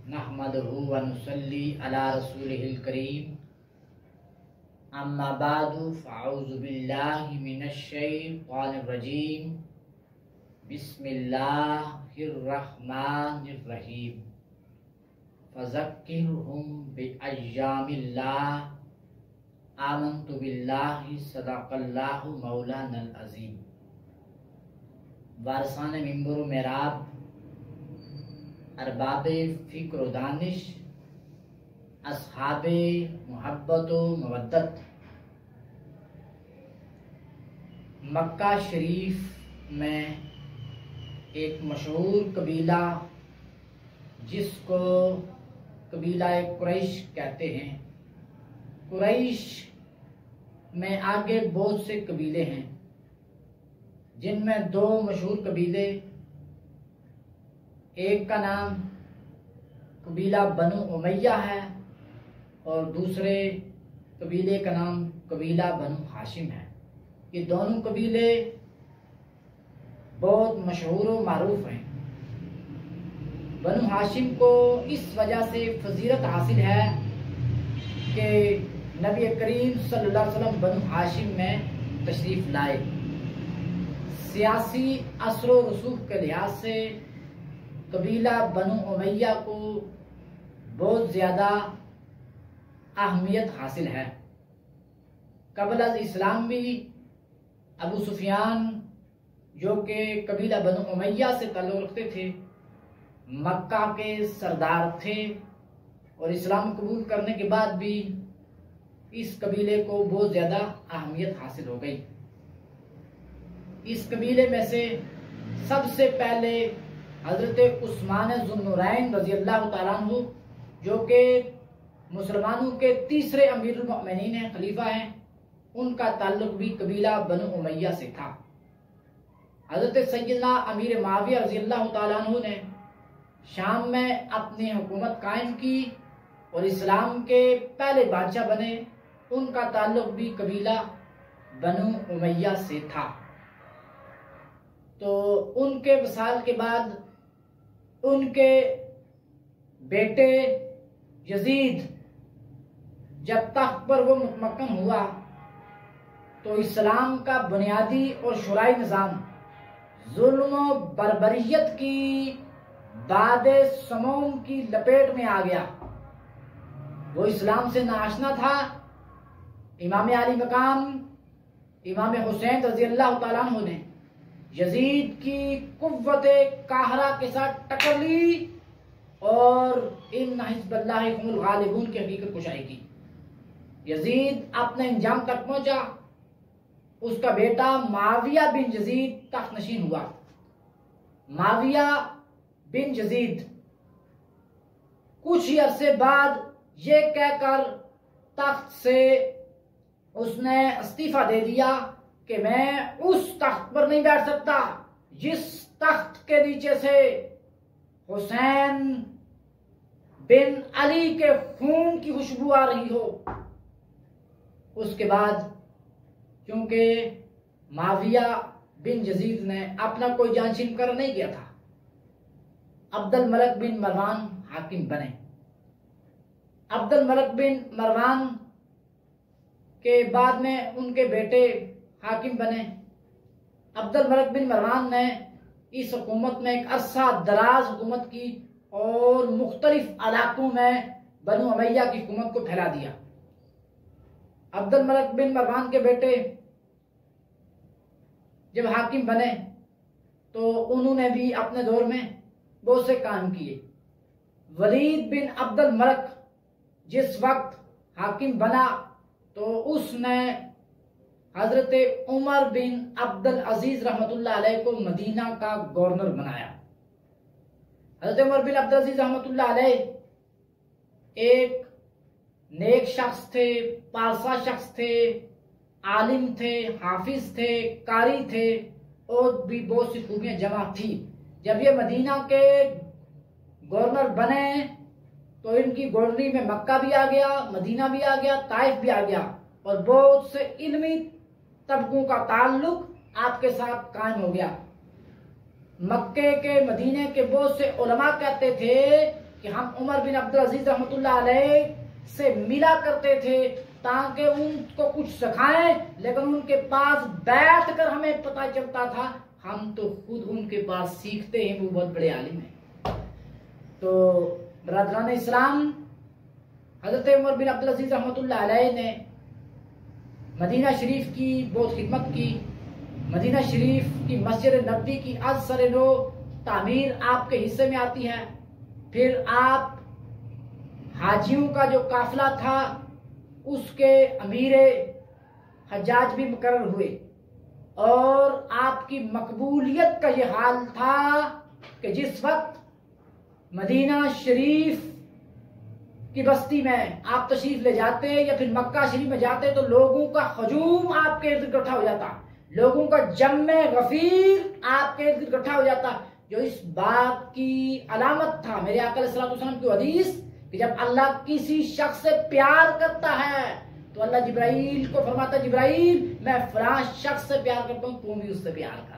नहमदुहु व नुसल्ली अला रसूलिहिल करीम। अम्मा बादु फ़अऊज़ु बिल्लाहि मिनश शैतानिर रजीम। बिस्मिल्लाहिर रहमानिर रहीम। फ़ज़क्किरहुम बिअय्यामिल्लाह आमन्तु बिल्लाहि सदक़ल्लाहु मौलानल अज़ीम। वारसाने मिंबर मेराब, अरबाबे फ़िक्र व दानिश, अस्हाबे मोहब्बत व मवद्दत, मक्का शरीफ में एक मशहूर कबीला जिसको कबीला कुरैश कहते हैं। कुरैश में आगे बहुत से कबीले हैं, जिनमें दो मशहूर कबीले, एक का नाम कबीला बनु उमैया है और दूसरे कबीले का नाम कबीला बनु हाशिम है। ये दोनों कबीले बहुत मशहूर और मारूफ हैं। बनु हाशिम को इस वजह से फजीलत हासिल है कि नबी करीम सल्लल्लाहु अलैहि वसल्लम बनु हाशिम में तशरीफ लाए। सियासी असर व रसूख के लिहाज से कबीला बनु उमैया को बहुत ज़्यादा अहमियत हासिल है। क़ब्ल अज़ इस्लाम भी अबू सुफियान, जो कि कबीला बनु उमैया से ताल्लुक़ रखते थे, मक्का के सरदार थे और इस्लाम कबूल करने के बाद भी इस कबीले को बहुत ज़्यादा अहमियत हासिल हो गई। इस कबीले में से सबसे पहले हज़रत उस्मान ज़ुन्नुरैन रज़ियल्लाहु ताला अन्हु, जो कि मुसलमानों के तीसरे अमीरुल मोमिनीन हैं, खलीफा हैं, उनका ताल्लुक भी कबीला बनु उमैया से था। हज़रत सैयदना अमीर मुआविया रज़ियल्लाहु ताला अन्हु ने शाम में अपनी हुकूमत कायम की और इस्लाम के पहले बादशाह बने। उनका ताल्लुक भी कबीला बनु उमैया से था। तो उनके वसाल के बाद उनके बेटे यजीद जब तख्त पर वो मुतमक्कन हुआ तो इस्लाम का बुनियादी और शुराई निज़ाम जुल्म व बर्बरियत की बादे समूम की लपेट में आ गया। वो इस्लाम से नाआशना था। इमाम अली मकाम इमाम हुसैन रज़ियल्लाहु ताला अन्हु ने यजीद की कुव्वते काहरा के साथ टक्कर ली और इन हिज़्बुल्लाह हुमुल गालिबून की हकीकत कुशाई की। यजीद अपने अंजाम तक पहुंचा। उसका बेटा मुआविया बिन यजीद तख्त नशीन हुआ। मुआविया बिन यजीद कुछ ही अरसे बाद ये कहकर तख्त से उसने इस्तीफा दे दिया कि मैं उस तख्त पर नहीं बैठ सकता जिस तख्त के नीचे से हुसैन बिन अली के खून की खुशबू आ रही हो। उसके बाद क्योंकि मुआविया बिन यजीद ने अपना कोई जानशीन मुकर्रर नहीं किया था, अब्दुल मलिक बिन मरवान हाकिम बने। अब्दुल मलिक बिन मरवान के बाद में उनके बेटे हाकिम बने। अब्दुल मलिक बिन मरवान ने इस हुकूमत में एक अरसा दराज हुकूमत की और मुख्तलिफ इलाकों में बनु उमैया की हुकूमत को फैला दिया। अब्दुल मलिक बिन मरवान के बेटे जब हाकिम बने तो उन्होंने भी अपने दौर में बहुत से काम किए। वलीद बिन अब्दुल मलिक जिस वक्त हाकिम बना तो उसने हजरत उमर बिन अब्दुल अजीज रहमतुल्लाह अलैह को मदीना का गवर्नर बनाया। हजरत उमर बिन अब्दुल अजीज रहमतुल्लाह अलैह एक नेक शख्स थे, पारसा शख्स थे, आलिम थे, हाफिज थे, कारी थे और भी बहुत सी खूबियां जमा थी। जब ये मदीना के गवर्नर बने तो इनकी गवर्नरी में मक्का भी आ गया, मदीना भी आ गया, ताइफ भी आ गया और बहुत से इल्मी तबकों का ताल्लुक आपके साथ कायम हो गया। मक्के के मदीने के बहुत से उलमा कहते थे कि हम उमर बिन अब्दुल अजीज रहमतुल्लाह अलैह से मिला करते थे ताकि उनको कुछ सिखाएं, लेकिन उनके पास बैठकर हमें पता चलता था हम तो खुद उनके पास सीखते हैं, वो बहुत बड़े आलिम हैं। तो बरादरान इस्लाम, हजरत उमर बिन अब्दुल अजीज रहमतुल्लाह अलैह ने मदीना शरीफ की बहुत खिदमत की। मदीना शरीफ की मस्जिद नबवी की अज़सर नो तामीर आपके हिस्से में आती है। फिर आप हाजियों का जो काफिला था उसके अमीर हज्जाज भी मुकर्रर हुए, और आपकी मकबूलियत का ये हाल था कि जिस वक्त मदीना शरीफ की बस्ती में आप तशरीफ ले जाते या फिर मक्का शरीफ में जाते तो लोगों का हजूम आपके इर्द इकट्ठा हो जाता, लोगों का जम्मे गफीर आपके इर्द इकट्ठा हो जाता, जो इस बात की अलामत था मेरे आका अलैहिस्सलातु वस्सलाम की हदीस कि जब अल्लाह किसी शख्स से प्यार करता है तो अल्लाह जिब्राइल को फरमाता, जिब्राइल मैं फलां शख्स से प्यार करता हूँ, तुम भी उससे प्यार कर।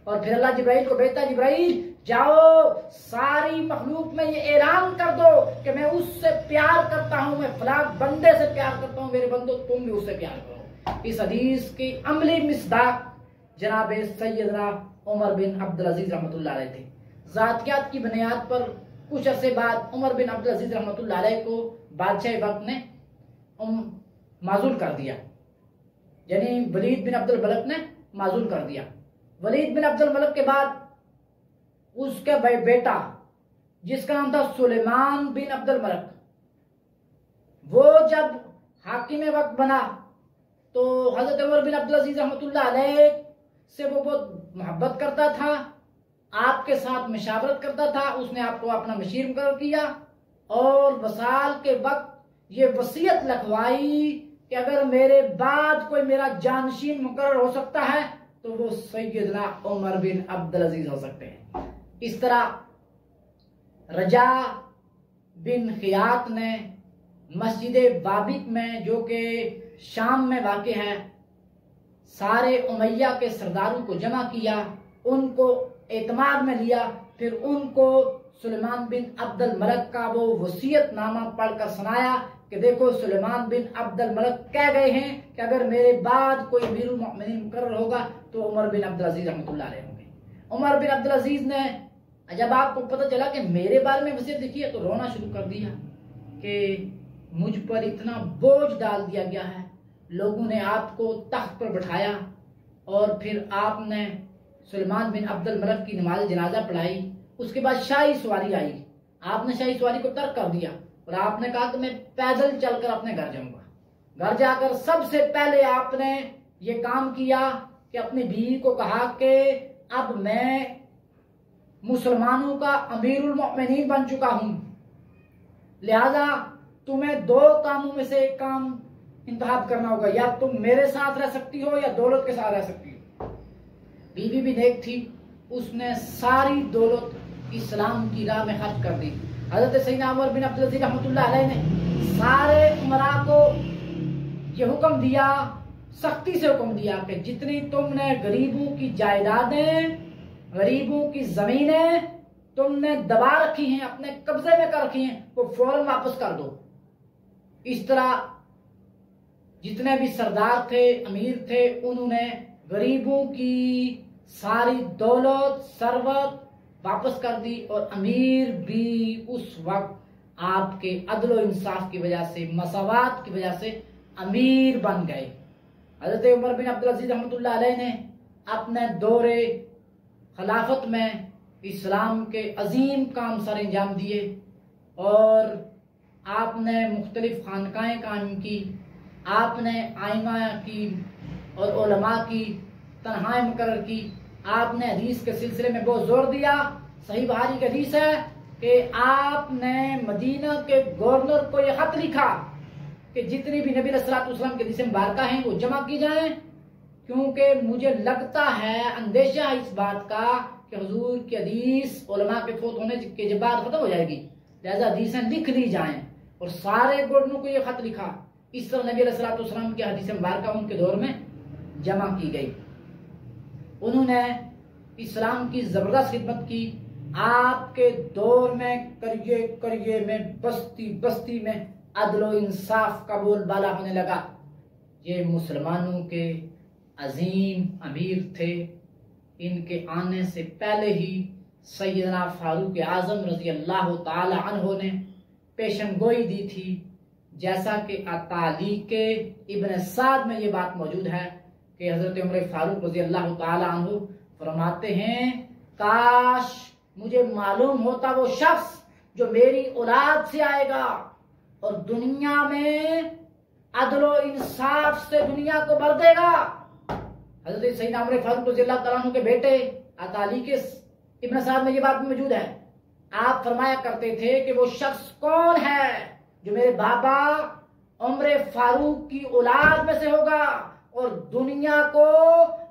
और फिर अल्लाह जिब्राइल को भेजता, जिब्राइल जाओ सारी मखलूक में ये ऐलान कर दो कि मैं उससे प्यार करता हूँ, मैं फलां बंदे से प्यार करता हूँ, मेरे बंदो तुम भी उससे प्यार करो। इस हदीस की अमली मिसदाक जनाब सैयदना उमर बिन अब्दुल अजीज रहमतुल्लाह अलैह थे। जातियात की बुनियाद पर कुछ अरसे बाद उमर बिन अब्दुल अजीज रहमतुल्लाह अलैह को बादशाह वक्त ने माजूल कर दिया, यानी वलीद बिन अब्दुल मलक ने माजूल कर दिया। वलीद बिन अब्दुल मलक के बाद उसके बेटा जिसका नाम था सुलेमान बिन अब्दुल मलक, वो जब हाकिम वक्त बना तो हजरत उमर बिन अब्दुल अजीज रहमतुल्लाह अलैह से वो बहुत मोहब्बत करता था, आपके साथ मशावरत करता था। उसने आपको अपना मशीर मुकर्रर किया और वसाल के वक्त ये वसीयत लिखवाई कि अगर मेरे बाद कोई मेरा जानशीन मुकर्रर हो सकता है तो वो सैयदना उमर बिन अब्दुल अजीज हो सकते हैं। इस तरह रजा बिन खियात ने मस्जिद बाबिक में, जो कि शाम में वाक़ है, सारे उमैया के सरदारों को जमा किया, उनको एतमाद में लिया, फिर उनको सुलेमान बिन अब्दुल मलक का वो वसीयतनामा पढ़कर सुनाया कि देखो सुलेमान बिन अब्दुल मलक कह गए हैं कि अगर मेरे बाद कोई अमीरुल मोमिनीन मुकर्रर होगा तो उमर बिन अब्दुल अजीज रहमतुल्लाह अलैह होंगे। उमर बिन अब्दुल अजीज ने जब आपको पता चला कि मेरे बारे में वसीयत लिखी है तो रोना शुरू कर दिया कि मुझ पर इतना बोझ डाल दिया गया है, लोगों ने आपको तख्त पर बैठाया और फिर आपने सुलेमान बिन अब्दुल मलक की नमाज जनाजा पढ़ाई, उसके बाद शाही सवारी आई, आपने शाही सवारी को तर्क कर दिया और आपने कहा कि मैं पैदल चलकर अपने घर जाऊंगा। घर जाकर सबसे पहले आपने ये काम किया कि अपनी बीवी को कहा कि अब मैं मुसलमानों का अमीरुल मोमिनीन बन चुका हूं, लिहाजा तुम्हें दो कामों में से एक काम इंतखाब करना होगा, या तुम मेरे साथ रह सकती हो या दौलत के साथ रह सकती हो। बीवी भी नेक थी, उसने सारी दौलत इस्लाम की राह में खर्च कर दी। हजरत सैयदना उमर बिन अब्दुल अजीज रहमतुल्लाह अलैह ने सारे उमरा को ये हुक्म दिया, सख्ती से हुक्म दिया कि जितनी तुमने गरीबों की जायदादें, गरीबों की जमीनें तुमने दबा रखी हैं, अपने कब्जे में कर रखी हैं, वो फौरन वापस कर दो। इस तरह जितने भी सरदार थे, अमीर थे, उन्होंने गरीबों की सारी दौलत सरवत वापस कर दी और अमीर भी उस वक्त आपके अदल और इंसाफ की वजह से, मसावात की वजह से अमीर बन गए। हजरत उमर बिन अब्दुल अजीज रहमतुल्लाह अलैह ने अपने दौरे खिलाफत में इस्लाम के अजीम काम सर अंजाम दिए और आपने मुख्तलिफ खानकाएं कायम की, आपने आइमा की और उलमा की तनहाएं मुकर्रर की, आपने हदीस के सिलसिले में बहुत जोर दिया। सही बुखारी की हदीस है कि आपने मदीना के गवर्नर को यह खत लिखा कि जितनी भी नबी अलैहिस्सलातु वस्सलाम के हदीसें मुबारका हैं वो जमा की जाएं, क्योंकि मुझे लगता है, अंदेशा है इस बात का कि हुजूर की हदीस उलमा के फौत होने के बाद खत्म हो जाएगी, लिहाजा हदीसें लिख ली जाएं। और सारे गवर्नरों को यह खत लिखा। इस तरह नबी अलैहिस्सलातु वस्सलाम की हदीसें मुबारका उनके दौर में जमा की गई। उन्होंने इस्लाम की जबरदस्त खिदमत की आपके दौर में करिए करिए में बस्ती बस्ती में अदलो इंसाफ का बोलबाला होने लगा। ये मुसलमानों के अजीम अमीर थे। इनके आने से पहले ही सैयदना फारूक आजम रजी अल्लाह ताला अन्हो ने पेशनगोई दी थी। जैसा कि तालीके इब्न साद में ये बात मौजूद है कि हजरत उमर फारूक रजी अल्लाह ताला अन्हु फरमाते हैं, काश मुझे मालूम होता वो शख्स जो मेरी औलाद से आएगा और दुनिया में अदलो इंसाफ से दुनिया को भर देगा। हजरत सैयदना उमर फारूक रजी अल्लाह ताला अन्हु के बेटे तालीके इब्न साद में ये बात मौजूद है। आप फरमाया करते थे कि वो शख्स कौन है जो मेरे बाबा उमर फारूक की औलाद में से होगा और दुनिया को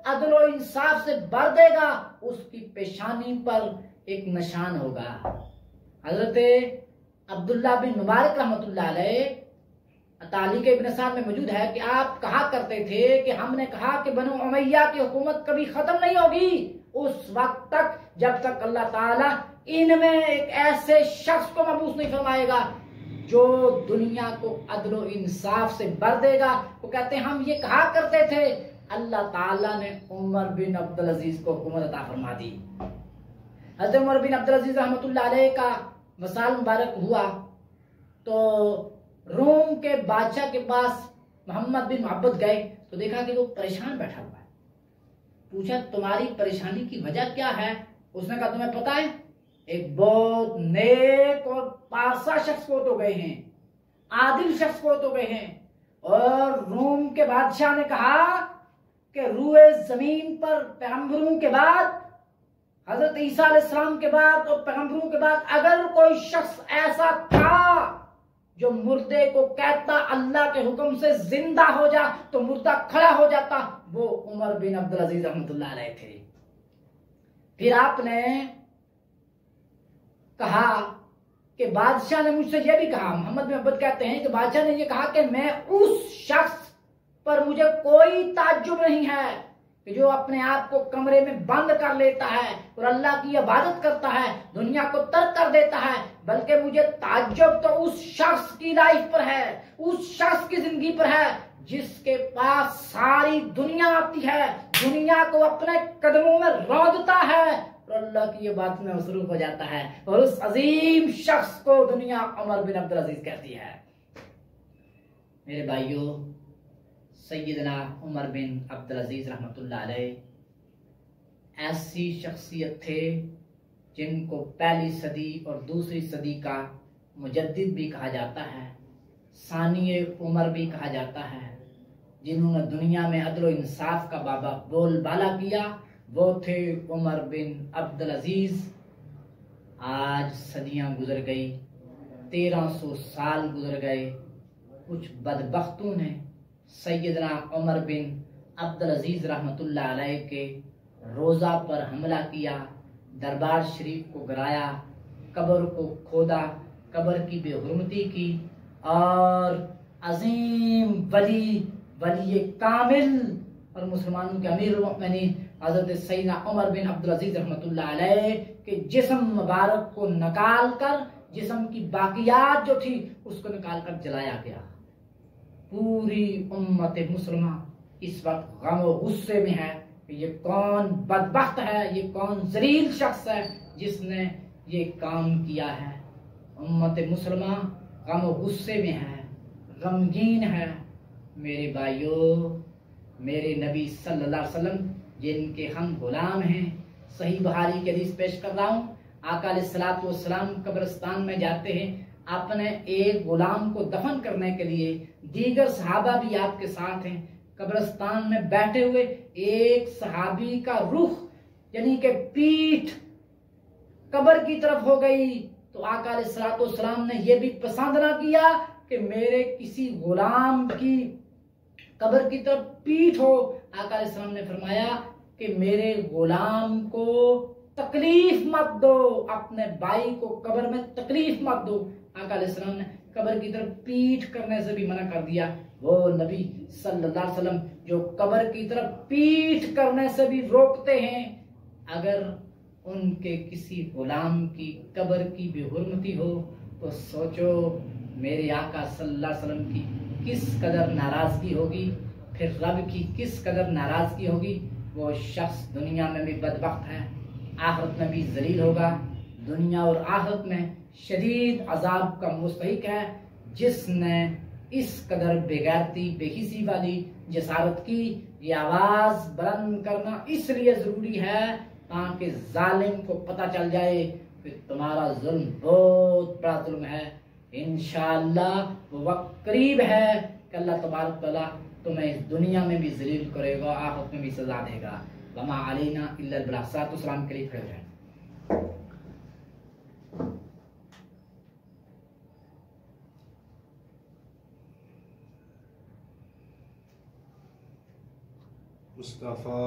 अदलो इंसाफ से भर देगा। उसकी पेशानी पर एक निशान होगा। हजरत अब्दुल्ला बिन मुबारक रहमतुल्लाह अलैह तालीक इब्न साद में मौजूद है कि आप कहा करते थे कि हमने कहा कि बनु उमैया की हुकूमत कभी खत्म नहीं होगी उस वक्त तक जब तक अल्लाह ताला इनमें एक ऐसे शख्स को मबूस नहीं फरमाएगा जो दुनिया को अदलो इंसाफ से भर देगा। वो कहते हैं हम ये कहा करते थे, अल्लाह ताला ने उमर बिन अब्दुल अजीज को हुकूमत अता फरमा दी। हज़रत उमर बिन अब्दुल अजीज रहमतुल्लाह अलैह का वसाल मुबारक हुआ तो रोम के बादशाह के पास मोहम्मद बिन मोहब्बत गए तो देखा कि वो परेशान बैठा हुआ है। पूछा तुम्हारी परेशानी की वजह क्या है? उसने कहा तुम्हें पता है एक बहुत नेक और पासा शख्स को तो गए हैं, आदिल शख्स को तो गए हैं। और रोम के बादशाह ने कहा कि रूए जमीन पर पैगंबरों के बाद, हजरत ईसा अलैहिस्सलाम के बाद और पैगंबरों के बाद अगर कोई शख्स ऐसा था जो मुर्दे को कहता अल्लाह के हुक्म से जिंदा हो जा तो मुर्दा खड़ा हो जाता, वो उमर बिन अब्दुल अजीज रहमतुल्लाह अलैह थे। फिर आपने कहा कि बादशाह ने मुझसे यह भी कहा, मोहम्मद बिन मोहब्बत कहते हैं कि बादशाह ने यह कहा कि मैं उस शख्स पर मुझे कोई ताज्जुब नहीं है कि जो अपने आप को कमरे में बंद कर लेता है और अल्लाह की इबादत करता है, दुनिया को तर्क कर देता है, बल्कि मुझे ताज्जुब तो उस शख्स की लाइफ पर है, उस शख्स की जिंदगी पर है जिसके पास सारी दुनिया आती है, दुनिया को अपने कदमों में रौंदता है और अल्लाह की ये बात में मसरूफ हो जाता है। और उस अजीम शख्स को दुनिया उमर बिन अब्दुल अजीज कहती है। मेरे भाइयों, सैयदना उमर बिन अब्दुल अजीज रहमतुल्लाह अलैह ऐसी शख्सियत थे जिनको पहली सदी और दूसरी सदी का मुजद्दिद भी कहा जाता है, सानिए उमर भी कहा जाता है। जिन्होंने दुनिया में अदल व इंसाफ का बाबा बोलबाला किया वो थे उमर बिन अब्दुल अजीज। आज सदियां गुजर गई, 1300 साल गुजर गए। कुछ बदबख्तों ने सैयदना उमर बिन अब्दुल अजीज रहमतुल्लाह अलैह के रोज़ा पर हमला किया, दरबार शरीफ को गिराया, कब्र को खोदा, कब्र की बेहुरमती की और अजीम वली कामिल और मुसलमानों के अमीर मुमिनीन हजरत सैयदना उमर बिन अब्दुल अजीज रहमतुल्लाह अलैह के जिस्म मुबारक को निकाल कर, जिस्म की बाकियात जो थी उसको निकाल कर जलाया गया। पूरी उम्मत मुसलमा इस वक्त गम और गुस्से में है कि ये कौन बदबख्त है, ये कौन जलील शख्स है जिसने ये काम किया है। उम्मत मुसलमा गम और गुस्से में है, गमगीन है। मेरे भाइयों, मेरे नबी सल्लल्लाहु अलैहि वसल्लम जिनके हम गुलाम हैं, सही बुखारी की हदीस पेश कर रहा हूँ। आका अलैहिस्सलातु वस्सलाम कब्रिस्तान में जाते हैं अपने एक गुलाम को दफन करने के लिए, दीगर सहाबा भी आपके साथ हैं। कब्रिस्तान में बैठे हुए एक सहाबी का रुख यानी कि पीठ कब्र की तरफ हो गई तो आका अलैहिस्सलातु वस्सलाम ने यह भी पसंद ना किया कि मेरे किसी गुलाम की कब्र की तरफ पीठ हो। आका अलैहिस्सलाम ने फरमाया कि मेरे गुलाम को तकलीफ मत दो, अपने भाई को कब्र में तकलीफ मत दो। आका अलैहिस्सलाम ने कब्र की तरफ पीठ करने से भी मना कर दिया। वो नबी सल्लल्लाहु अलैहि वसल्लम जो कब्र की तरफ पीठ करने से भी रोकते हैं। अगर उनके किसी गुलाम की कब्र की बेहुरमती हो तो सोचो मेरे आका सल्लल्लाहु अलैहि वसल्लम की किस कदर नाराज़गी होगी, फिर रब की किस कदर नाराज़गी होगी। वो शख्स दुनिया में भी बदबख्त है, आखिरत में भी जलील होगा। दुनिया और आखिरत में शदीद अजाब का मुस्तहिक है जिसने इस कदर बेगैरती बेहिसी वाली जसारत की। ये आवाज़ बुलंद करना इसलिए ज़रूरी है ताकि जालिम को पता चल जाए कि तुम्हारा जुल्म बहुत बड़ा जुल्म है। इंशाअल्लाह वो वक्त करीब है कि अल्लाह तबारक तआला तुम्हें इस दुनिया में भी जलील करेगा, आखिरत में भी सजा देगा। वमा अलैना इल्लल बलाग। सलाम के लिए खड़े हो जाए। मुस्तफ़ा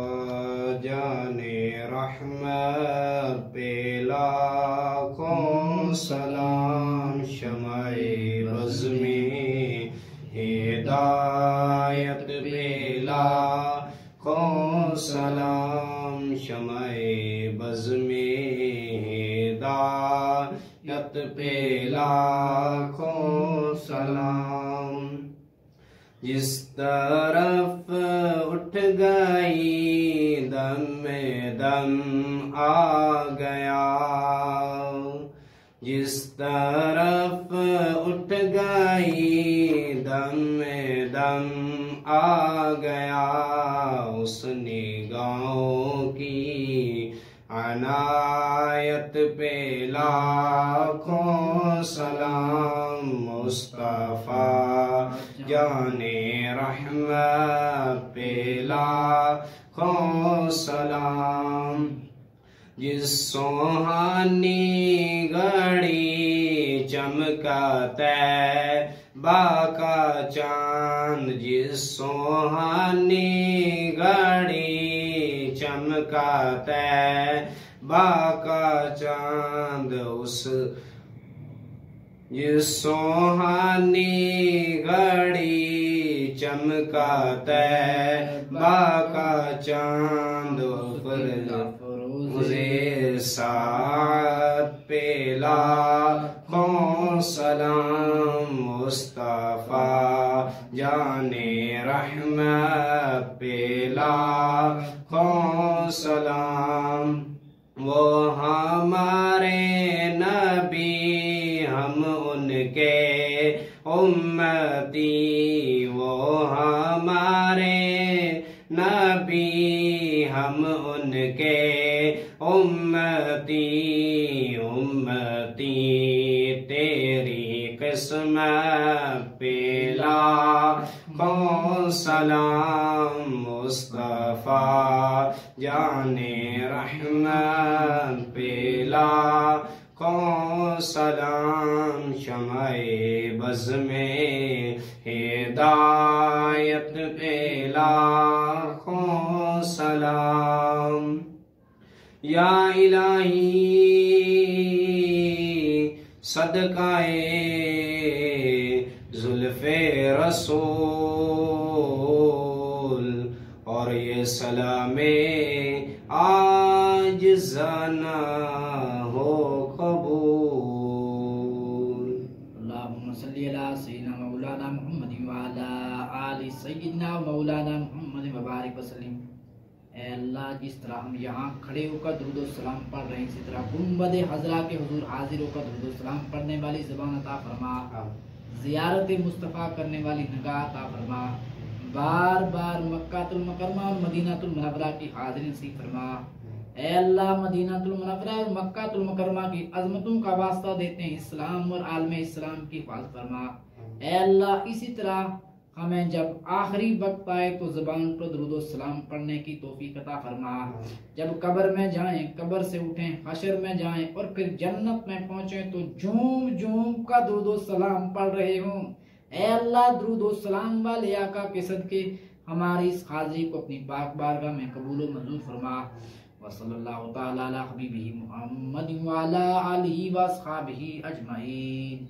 जाने रहमत पे लाखों सलाम, शमाए बज़ में हिदायत पे लाखों सलाम, शमाए बज़ में हिदायत पे लाखों सलाम। जिस तरफ उठ गई दम में दम आ गया, जिस तरफ उठ गई दम में दम आ गया, उस निगाहों की अनायत पे लाखों सलाम। मुस्तफ़ा जाने रहमत पे लाखों सलाम। जिस सुहानी घड़ी चमका तैबा का चांद, जिस सुहानी घड़ी चमका तैबा का चांद, उस जिस सुहानी घड़ी चमका तैबा का चांद, मुझे साथ पे लाखों सलाम। मुस्तफ़ा जाने रहमत पे लाखों सलाम। वो हमारे नबी हम उनके उम्मती, वो हमारे नबी हम उनके उम्मती। उम्मती तेरी किस्मत पे लाखों सलाम। मुस्तफ़ा जाने रहमत पे लाखों सलाम। शमाए बज़ में हिदायत पे लाखों सलाम। या इलाही सदकाए जुल्फ़े रसूल, और ये सलामे आज जाना हो कबूल। अल्लाहुम्मा सल्ली अला सय्यिदिना मौलाना मुहम्मद व अला आलि सय्यिदिना मौलाना मुहम्मद व बारिक वसल्लम। ऐ अल्लाह, जिस तरह हम यहाँ खड़े होकर दुरूद व सलाम पढ़ रहे हैं, इसी तरह गुंबद हज़रा के हुजूर हाजिर होकर दुरूद व सलाम पढ़ने वाली ज़बान अता फरमा, ज़ियारत मुस्तफ़ा करने वाली निगाह अता फरमा, बार बार मक्कातुल मुकर्रमा और मदीनातुल मुनव्वरा की हाज़िरी नसीब फरमा। ऐ अल्लाह, मदीनातुल मुनव्वरा और मक्कातुल मुकर्रमा की अज़मतों का वास्ता देते हैं, इस्लाम और आलम इस्लाम की हिफाज़त फरमा। ऐ अल्लाह, इसी तरह हमें जब आखिरी वक्त आए तो ज़बान पर दुरूद व सलाम पढ़ने की तौफीक अता फरमा। जब कब्र में जाएं, कब्र से उठें, हशर में जाएं और फिर जन्नत में पहुंचें तो झूम झूम का दुरूद व सलाम पढ़ रहे हों। ऐ अल्लाह, दुरूद व सलाम वाले आका के सदके हमारी इस हाज़िरी को अपनी पाक बारगाह में कबूल व मंजूर फरमा। व सल्लल्लाहु तआला अला हबीबिही मुहम्मद व अला आलिहि व अस्हाबिही अजमईन।